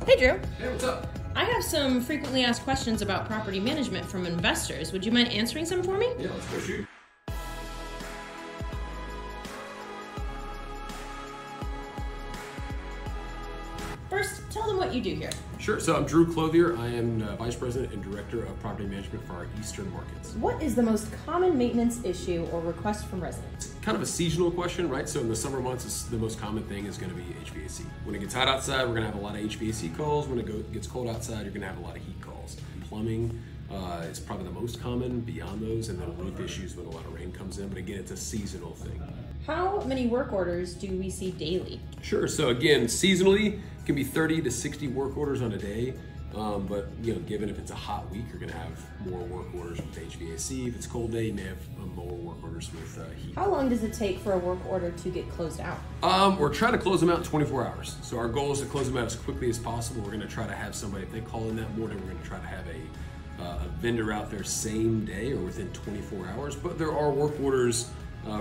Hey, Drew. Hey, what's up? I have some frequently asked questions about property management from investors. Would you mind answering some for me? Yeah, let's go shoot. First, tell them what you do here. Sure, so I'm Drew Clothier. I am Vice President and Director of Property Management for our Eastern markets. What is the most common maintenance issue or request from residents? Kind of a seasonal question, right? So in the summer months, the most common thing is going to be HVAC. When it gets hot outside, we're going to have a lot of HVAC calls. When it gets cold outside, you're going to have a lot of heat calls. Plumbing is probably the most common beyond those, and then roof issues when a lot of rain comes in. But again, it's a seasonal thing. How many work orders do we see daily? Sure, so again, seasonally, it can be 30 to 60 work orders on a day. But given if it's a hot week, you're going to have more work orders with HVAC. If it's a cold day, you may have more work orders with heat. How long does it take for a work order to get closed out? We're trying to close them out in 24 hours. So our goal is to close them out as quickly as possible. We're going to try to have somebody, if they call in that morning, we're going to try to have a vendor out there same day or within 24 hours. But there are work orders,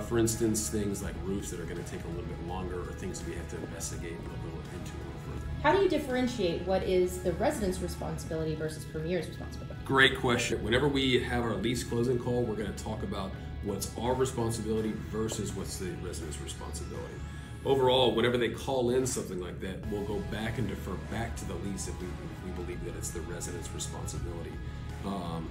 for instance, things like roofs that are going to take a little bit longer, or things that we have to investigate a little into a little further. How do you differentiate what is the resident's responsibility versus Premier's responsibility? Great question. Whenever we have our lease closing call, we're going to talk about what's our responsibility versus what's the resident's responsibility. Overall, whenever they call in something like that, we'll go back and defer back to the lease if we believe that it's the resident's responsibility.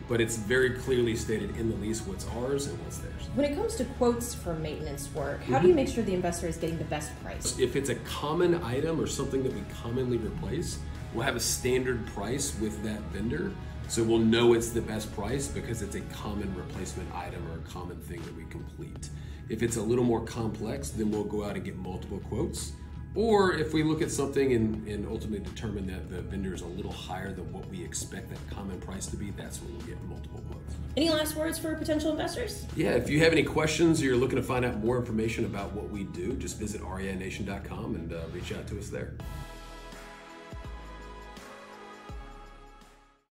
But it's very clearly stated in the lease what's ours and what's theirs. When it comes to quotes for maintenance work, how do you make sure the investor is getting the best price? If it's a common item or something that we commonly replace, we'll have a standard price with that vendor. So we'll know it's the best price because it's a common replacement item or a common thing that we complete. If it's a little more complex, then we'll go out and get multiple quotes. Or if we look at something and ultimately determine that the vendor is a little higher than what we expect that common price to be, that's when we'll get multiple quotes. Any last words for potential investors? Yeah, if you have any questions or you're looking to find out more information about what we do, just visit REINation.com and reach out to us there.